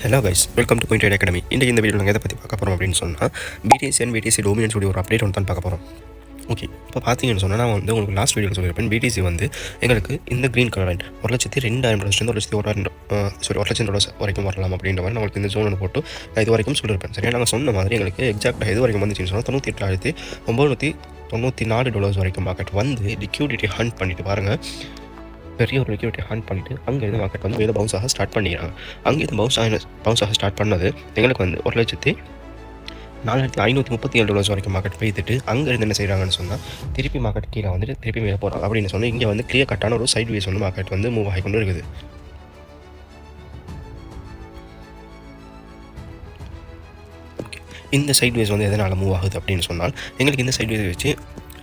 Hello guys, welcome to queen academy. இன்றைக்கி இந்த video நாங்கள் எதை பற்றி பார்க்க போகிறோம் அப்படின்னு சொன்னால், பிடிசி அண்ட் பிடிசி டோமினன்ஸ் ஒரு அப்டேட் ஒன்று தான் பார்க்க போகிறோம். ஓகே, இப்போ பார்த்தீங்கன்னு சொன்னால் நான் வந்து உங்களுக்கு லாஸ்ட் வீடியோவில் சொல்லியிருப்பேன். பிடிசி வந்து எங்களுக்கு இந்த க்ரீன் கலர் லைன் $1,02,000 $1,01,000 வரைக்கும் வரலாம் அப்படின்ற மாதிரி நம்மளுக்கு இந்த ஜோன் போட்டு நான் இது வரைக்கும் சொல்லியிருப்பேன். சரியா, நாங்கள் சொன்ன மாதிரி எங்களுக்கு எக்ஸாக்டாக இது வரைக்கும் வந்துச்சுன்னு சொன்னால் $98,994 வரைக்கும் மார்க்கெட் வந்து லிக்யூடிட்டி ஹண்ட் பண்ணிட்டு பாருங்கள். பெரிய ஒரு லிக்விடிட்டி ஹேண்ட் பண்ணிவிட்டு அங்கேருந்து மார்க்கெட் வந்து மேலே பவுன்ஸ் ஆக ஸ்டார்ட் பண்ணிடுறாங்க. அங்கேருந்து பவுன்ஸ் ஆக ஸ்டார்ட் பண்ணது எங்களுக்கு வந்து $1,04,537 வரைக்கும் மார்க்கெட் போய்த்துட்டு அங்கேருந்து என்ன செய்கிறாங்கன்னு சொன்னால் திருப்பி மார்க்கெட் கீழே வந்துட்டு திருப்பி மேலே போகிறாங்க அப்படின்னு சொன்னால் இங்கே வந்து கிளியர் கட்டான ஒரு சைட் வேஸ் வந்து மார்க்கெட் வந்து மூவ் ஆகி கொண்டு இருக்குது. இந்த சைட் வேஸ் வந்து எதனால் மூவ் ஆகுது அப்படின்னு சொன்னால் எங்களுக்கு இந்த சைட் வேஸ் வச்சு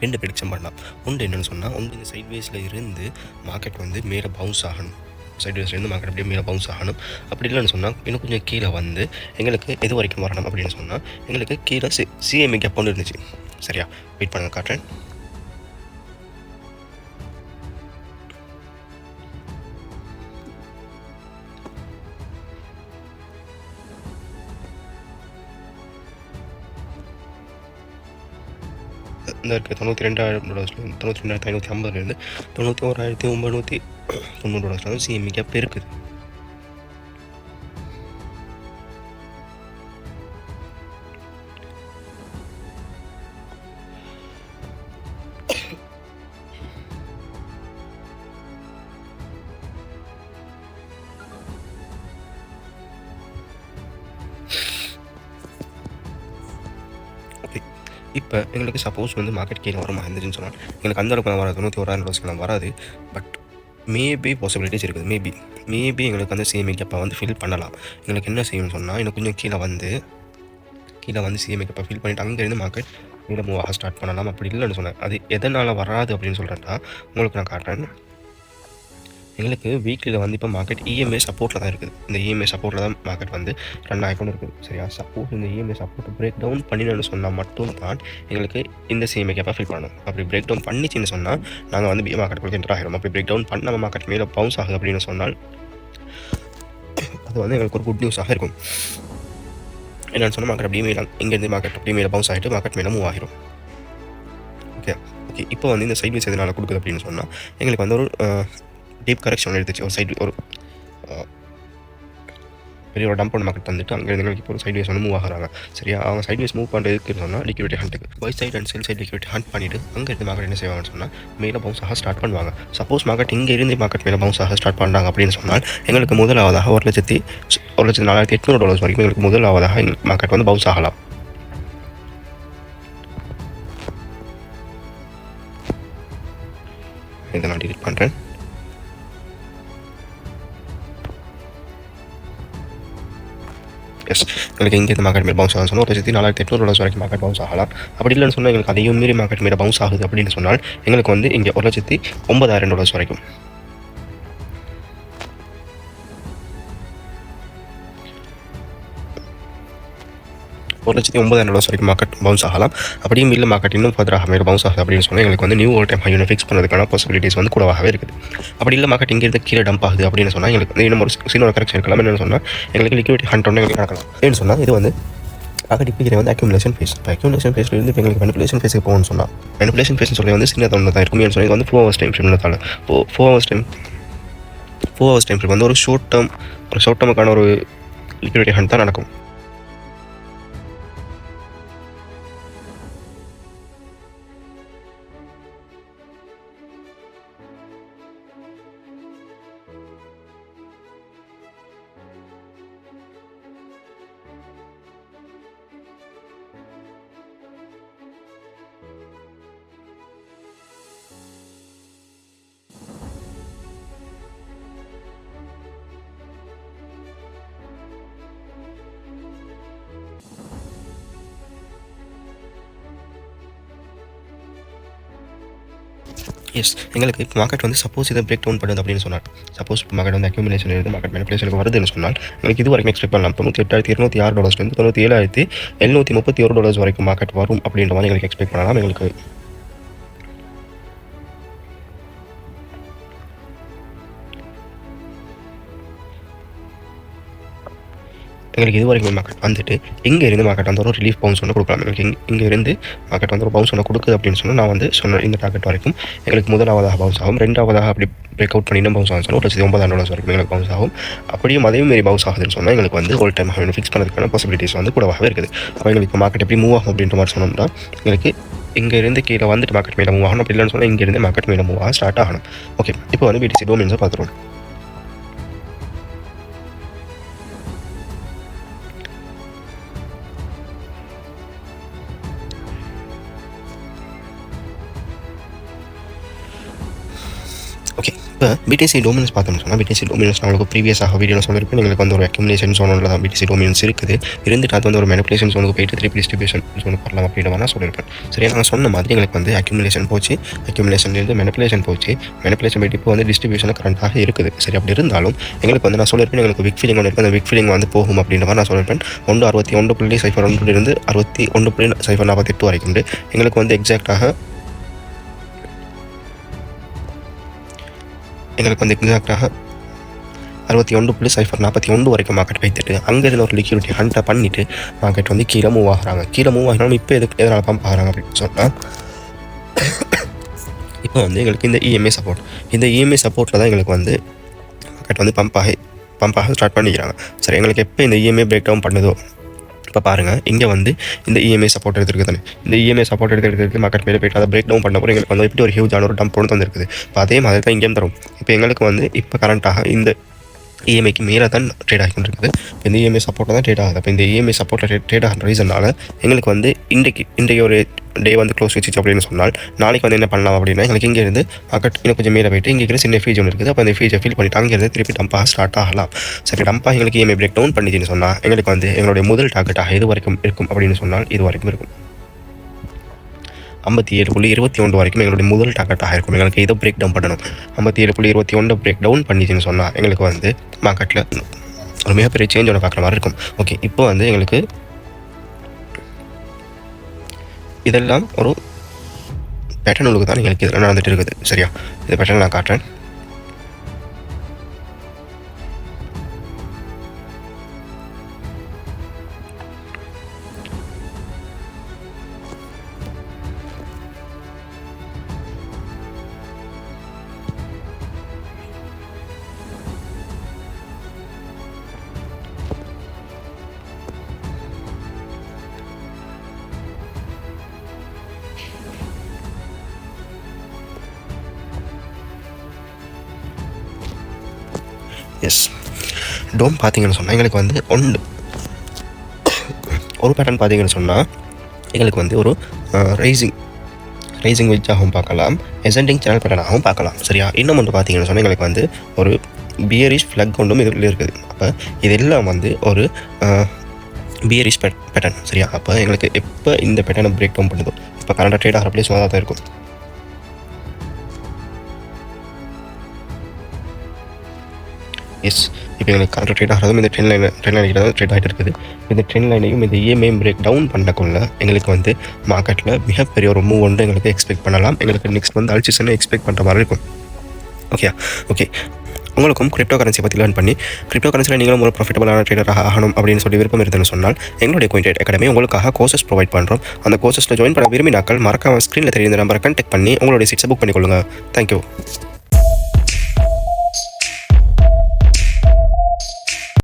ரெண்டு ப்ரெடிக்ஷன் பண்ணலாம். ஒன்று என்னென்னு சொன்னால், ஒன்று இந்த சைட்வேஸில் இருந்து மார்க்கெட் வந்து மேலே பவுன்ஸ் ஆகணும், சைட்வேஸ்லேருந்து மார்க்கெட் அப்படியே மேலே பவுன்ஸ் ஆகணும். அப்படி இல்லைன்னு சொன்னால் இன்னும் கொஞ்சம் கீழே வந்து எங்களுக்கு எது வரைக்கும் வரணும் அப்படின்னு சொன்னால் எங்களுக்கு கீழே சிஎம்ஏ கேப் ஒன்று இருந்துச்சு. சரியா, வெயிட் பண்ணுங்க, காட்டுறேன். இந்த இருக்குது $92,000 $92,550 $91,990 சிஎம்இ கேப் இருக்குது. இப்போ எங்களுக்கு சப்போஸ் வந்து மார்க்கெட் கீழே வருமா இருந்துச்சுன்னு சொன்னால் எங்களுக்கு அந்த அளவுக்கு வராது, $91,000 வராது. பட் மேபி பாசிபிலிட்டிஸ் இருக்குது. மேபி எங்களுக்கு அந்த சிஎம்ஏ கேப்பை வந்து ஃபில் பண்ணலாம். எங்களுக்கு என்ன செய்யணும்னு சொன்னால் இன்னும் கொஞ்சம் கீழே வந்து சிஎம்ஏ கேப்பை ஃபில் பண்ணிவிட்டு அங்கேருந்து மார்க்கெட் மேலே மூவ் ஆக ஸ்டார்ட் பண்ணலாம். அப்படி இல்லைன்னு சொன்னேன். அது எதனால் வராது அப்படின்னு சொல்கிறேன்னா உங்களுக்கு நான் காட்டுறேன். எங்களுக்கு வீக்லியில் வந்து இப்போ மார்க்கெட் இஎம்ஐ சப்போர்ட்டில் தான் இருக்குது. இந்த இஎம்ஐ சப்போர்ட்டில் தான் மார்க்கெட் வந்து ரன் ஆகிக்கொண்டு இருக்குது. சரியா, சப்போஸ் இந்த இஎம்ஐ சப்போர்ட் பிரேக் டவுன் பண்ணினு சொன்னால் மட்டும் தான் எங்களுக்கு இந்த சிஎம்ஐ கேப்பை ஃபில் பண்ணணும். அப்படி பிரேக் டவுன் பண்ணிச்சுன்னு சொன்னால் நாங்கள் வந்து மார்க்கெட்டுக்குள்ளே என்டர் ஆகிடும். அப்படி பிரேக் டவுன் பண்ணாமல் மார்க்கெட் மேலே பவுன்ஸ் ஆகுது அப்படின்னு சொன்னால் அது வந்து எங்களுக்கு ஒரு குட் நியூஸாக இருக்கும். என்னென்னு சொன்னால் மார்க்கெட் அப்படியே மேலே இங்கேருந்து மார்க்கெட் அப்படியே மேலே பவுன்ஸ் ஆகிட்டு மார்க்கெட் மேலே மூவ் ஆகிடும். ஓகே, இப்போ வந்து இந்த சைட்வேஸ் எதனால் கொடுக்குது அப்படின்னு சொன்னால் எங்களுக்கு வந்து ஒரு டீப் கரெக்ஷன் எடுத்துச்சு. ஒரு சைடு ஒரு பெரிய ஒரு டம்ப் ஒன்று மார்க்கெட் வந்துட்டு அங்கேருந்து எங்களுக்கு இப்போ ஒரு சைட்வேஸ் வந்து மூவ் ஆகிறாங்க. சரியா, அவங்க சைட்வேஸ் மூவ் பண்ணுறதுக்கு சொன்னால் லிக்விடிட்டி ஹண்ட்டுக்கு buy side and sell side liquidity hunt பண்ணிவிட்டு அங்கேருந்து மார்க்கெட் என்ன செய்வாங்கன்னு சொன்னால் மேலே பவுன்ஸ் ஆக ஸ்டார்ட் பண்ணுவாங்க. சப்போஸ் மார்க்கெட் இங்கே இருந்து மார்க்கெட் மேலே பவுன்ஸ் ஆக ஸ்டார்ட் பண்ணுறாங்க அப்படின்னு சொன்னால் எங்களுக்கு முதலாவதாக $1,04,800 வரைக்கும் எங்களுக்கு முதலாவதாக மார்க்கெட் வந்து பவுன்ஸ் ஆகலாம். இதை நான் டிலீட் பண்ணுறேன். எஸ், எங்களுக்கு இங்கே மார்க்கெட் மேலே பவுன்ஸ் ஆகும் சொன்னால் $1,04,800 வரைக்கும் மார்க்கெட் பவுன்ஸ் ஆகலாம். அப்படி இல்லைன்னு சொன்னால் எங்களுக்கு அதையும் மீறி மார்க்கெட் மேலே பவுன்ஸ் ஆகுது அப்படின்னு சொன்னால் எங்களுக்கு வந்து இங்கே $1,09,000 வரைக்கும் $1,09,000 வரைக்கும் மார்க்கெட் பவுன்ஸ் ஆகலாம். அப்படியும் இல்லை மார்க்கெட் இன்னும் ஃபர்தராக மேலே பவுன்ஸ் ஆகுது அப்படின்னு சொன்னால் எங்களுக்கு வந்து new all time high fix பண்ணுறதுக்கான பாசிபிலிட்டிஸ் வந்து கூடவாகவே இருக்குது. அப்படி இல்லை மார்க்கெட் இங்கேருந்து கீழே டம்ப் ஆகுது அப்படின்னு சொன்னால் எங்களுக்கு வந்து இன்னும் ஒரு சின்ன கரெக்ஷன் இருக்கலாம். என்னென்னு சொன்னால் எங்களுக்கு லிக்விடிட்டி ஹண்ட் ஒன்று எங்களுக்கு நடக்கலாம். ஏன்னு சொன்னால் இது வந்து இப்போ வந்து அக்யூமுலேஷன் ஃபேஸ். இப்போ அக்யூமுலேஷன் ஃபேஸில் இருந்து இப்போ எங்களுக்கு மேனிபுலேஷன் ஃபேஸுக்கு போகணும்னு சொன்னால் மேனிபுலேஷன் ஃபேஸ்னு சொல்லி வந்து சின்ன ஒன்று தான் இருக்கும். ஏன்னு சொன்னால் இது வந்து 4 hours டைம் ஃப்ரேம்னால 4 hours டைம் ஃப்ரேம் வந்து ஒரு ஷார்ட் டேர்முக்கான ஒரு லிக்விடிட்டி ஹண்ட் தான் நடக்கும். எஸ், எங்களுக்கு இப்போ மார்க்கெட் வந்து சப்போஸ் இதை பிரேக் டவுன் பண்ணுது அப்படின்னு சொன்னால் சப்போஸ் இப்போ மார்க்கெட் வந்து அக்யூமுலேஷன் இருந்து மார்க்கெட் மேனிபுலேஷனுக்கு வருதுன்னு சொன்னால் எங்களுக்கு இது வரைக்கும் எக்ஸ்பெக்ட் பண்ணலாம். $98,206 $97,731 வரைக்கும் மார்க்கெட் வரும் அப்படின்ற மாதிரி எங்களுக்கு எக்ஸ்பெக்ட் பண்ணலாம். எங்களுக்கு எங்களுக்கு இது வரைக்கும் மார்க்கெட் வந்துட்டு இங்கே இருந்து மார்க்கெட் வந்து ஒரு ரிலீஃப் பவுன்ஸ் ஒன்று கொடுக்கலாம். எங்களுக்கு இங்கே இருந்து மார்க்கெட் வந்து ஒரு பவுன்ஸ் ஒன்று கொடுக்குது அப்படின்னு சொன்னால் நான் வந்து சொன்ன இந்த டார்கெட் வரைக்கும் எங்களுக்கு முதலாவதாக பவுன்ஸ் ஆகும், ரெண்டாவதாக அப்படி பிரேக் அவுட் பண்ணி இன்னும் பவுன்ஸ் ஆகும் சொன்னால் $1,09,000 வரைக்கும் எங்களுக்கு பவுன்ஸ் ஆகும். அப்படியும் அதே மாதிரி பவுன்ஸ் ஆகுதுன்னு சொன்னால் எங்களுக்கு வந்து ஹோல் டைம் ஃபிக்ஸ் பண்ணுறதுக்கான பாசிபிலிட்டிஸ் வந்து கூடவே இருக்குது. அப்போ எங்களுக்கு மார்க்கெட் எப்படி மூவ் ஆகும் அப்படின்ற மாதிரி சொன்னோம்னா எங்களுக்கு இங்கே இருந்து கீழே வந்துட்டு மார்க்கெட் மேலே மூவ் ஆகணும். அப்படி இல்லைன்னு சொன்னால் இங்கே இருந்து மார்க்கெட் மேலே மூவ் ஆக ஸ்டார்ட் ஆகணும். ஓகே, இப்போ வந்து BTC டோமெயின்ஸை பார்த்துருவோம். ஓகே, இப்போ BTC டோமினன்ஸ் பார்த்தோம்னு சொன்னால் BTC டோமினன்ஸ் நம்மளுக்கு ப்ரீவியஸாக வீடியோவில் சொல்லியிருப்பேன். எங்களுக்கு வந்து ஒரு அக்யூமுலேஷன் ஜோனில் தான் BTC டோமினன்ஸ் இருக்குது. இருந்துட்டு அது வந்து ஒரு மேனிபுலேஷன் ஜோனுக்கு போயிட்டு திருப்பி டிஸ்ட்ரிபியூஷன் ஜோனுக்கு வரலாம் அப்படின்ற மாதிரி நான் சொல்லியிருப்பேன். சரி, நான் சொன்ன மாதிரி எங்களுக்கு வந்து அக்யூமுலேஷன் போச்சு, அக்யூமுலேஷன்லேருந்து மேனிபுலேஷன் போச்சு, மேனிபுலேஷன் போயிட்டு இப்போ வந்து டிஸ்ட்ரிபியூஷன் கரண்ட்டாக இருக்குது. சரி, அப்படி இருந்தாலும் எங்களுக்கு வந்து நான் சொல்லியிருப்பேன் எங்களுக்கு விக் ஃபீலிங் ஒன்று இருக்குது, அந்த விக் ஃபீலிங் வந்து போகும் அப்படின்ற மாதிரி நான் சொல்லியிருப்பேன். 61.01 61.048 வரைக்கும் எங்களுக்கு வந்து எக்ஸாக்டாக எங்களுக்கு வந்து எக்ஸாக்டாக 61.041 வரைக்கும் மார்க்கெட் வைத்துட்டு அங்கேருந்து ஒரு லிக்யூரிட்டி ஹண்ட்டை பண்ணிவிட்டு மார்க்கெட் வந்து கீழே மூவ் ஆகிறாங்க. கீழே மூவ் ஆகினாலும் இப்போ எதனால் பம்ப் ஆகிறாங்க அப்படின்னு சொன்னால் இப்போ வந்து எங்களுக்கு இந்த EMA சப்போர்ட், இந்த EMA சப்போர்ட்டில் தான் எங்களுக்கு வந்து மார்க்கெட் வந்து பம்ப் ஆக ஸ்டார்ட் பண்ணிக்கிறாங்க. சரி, எங்களுக்கு எப்போ இந்த EMA பிரேக் டவுன் பண்ணுதோ இப்போ பாருங்கள், இங்கே வந்து இந்த EMA சப்போர்ட் எடுத்துருக்கு தானே, இந்த EMA சப்போர்ட் எடுத்து மார்க்கெட் மேலே போய்ட்டு அதை பிரேக் டவுன் பண்ண போகிற எங்களுக்கு வந்து எப்படி ஒரு ஹியூஜான ஒரு டம்ப் ஒன்று வந்துருக்குது. இப்போ அதே மாதிரி தான் இங்கேயும் தரும். இப்போ எங்களுக்கு வந்து இப்போ கரண்ட்டாக இந்த EMAக்கு மேலே தான் ட்ரேட் ஆகிட்டு இருக்குது. இப்போ இந்த EMA சப்போர்ட்டில் தான் ட்ரேட் ஆகுது. அப்போ இந்த EMA சப்போர்ட்டில் ட்ரேட் ஆகிற ரீசனால் எங்களுக்கு வந்து இன்றைக்கு ஒரு டே வந்து க்ளோஸ் வச்சிச்சு அப்படின்னு சொன்னால் நாளைக்கு வந்து என்ன பண்ணலாம் அப்படின்னா எங்களுக்கு இங்கே இருந்து மார்க்கெட் இன்னும் கொஞ்சம் மேலே போய்ட்டு இங்கே சின்ன ஃபீஜ் ஒன்று இருக்குது. அப்போ அந்த ஃபீஜை ஃபில் பண்ணிவிட்டு அங்கேருந்து திருப்பி டம்பாக ஸ்டார்ட் ஆகலாம். சரி, டம்பாக எங்களுக்கு EMA பிரேக் டவுன் பண்ணிச்சுன்னு சொன்னால் எங்களுக்கு வந்து எங்களுடைய முதல் டார்கெட்டாக இது வரைக்கும் இருக்கும் அப்படின்னு சொன்னால் இது வரைக்கும் இருக்கும் 57.21 வரைக்கும் எங்களுடைய முதல் டார்கெட்டாக இருக்கும். எங்களுக்கு இதை பிரேக் டவுன் பண்ணணும். 57.21 பிரேக் டவுன் பண்ணிச்சுன்னு சொன்னால் எங்களுக்கு வந்து மார்க்கெட்டில் ஒரு மிகப்பெரிய சேஞ்ச் ஒன்று பார்க்குற மாதிரி இருக்கும். ஓகே, இப்போ வந்து எங்களுக்கு இதெல்லாம் ஒரு பேட்டர்னுக்கு தான் எங்களுக்கு இதெல்லாம் நடந்துட்டு இருக்குது. சரியா, இந்த பேட்டர்ன் நான் காட்டுறேன். எஸ், டோம் பார்த்தீங்கன்னு சொன்னால் எங்களுக்கு வந்து ஒரு பேட்டர்ன் பார்த்தீங்கன்னு சொன்னால் எங்களுக்கு வந்து ஒரு ரைசிங் வெஜ்ஜாகவும் பார்க்கலாம், எசெண்டிங் சேனல் பேட்டர்னாகவும் பார்க்கலாம். சரியா, இன்னும் ஒன்று பார்த்தீங்கன்னு சொன்னால் எங்களுக்கு வந்து ஒரு பியரிஷ் ஃப்ளக் ஒன்றும் இதில் இருக்குது. அப்போ இதெல்லாம் வந்து ஒரு பியரிஷ் பேட்டர்ன். சரியா, அப்போ எங்களுக்கு எப்போ இந்த பேட்டர்னை பிரேக் டவுன் பண்ணுதோ இப்போ கரண்டாக ட்ரேட் ஆகிற பிளேஸ் தான் இருக்கும். எஸ், இப்போ எங்களுக்கு கரண்ட் ட்ரேட் ஆகிறதும் இந்த ட்ரெண்ட் லைன் தான் ட்ரேட் ஆகிட்டு இருக்குது. இந்த ட்ரெண்ட் லைனையும் இந்த EMA பிரேக் டவுன் பண்ணக்குள்ள எங்களுக்கு வந்து மார்க்கெட்டில் மிகப்பெரிய ஒரு மூவ் ஒன்று எங்களுக்கு எக்ஸ்பெக்ட் பண்ணலாம். எங்களுக்கு நெக்ஸ்ட் வந்து அல்சிஷனை எக்ஸ்பெக்ட் பண்ணுற மாதிரி இருக்கும். ஓகே, உங்களுக்கும் கிரிப்டோ கரன்சி பற்றி லேர்ன் பண்ணி கிரிப்டோ கரன்சியில் நீங்களும் ஒரு ப்ராஃபிட்டபிளான ட்ரேடராக ஆகணும் அப்படின்னு சொல்லி விருப்பம் இருந்ததுன்னு சொன்னால் எங்களுடைய CoinTrade அகாடமி உங்களுக்காக கோர்சஸ் ப்ரொவைட் பண்ணுறோம். அந்த கோர்சஸில் ஜாயின் பண்ண விரும்பினாக்கள் மறக்காம ஸ்க்ரீனில் தெரியுற நம்பரை கான்டாக்ட் பண்ணி உங்களுடைய சீட்ஸை புக் பண்ணிக்கொள்ளுங்கள். தேங்க்யூ.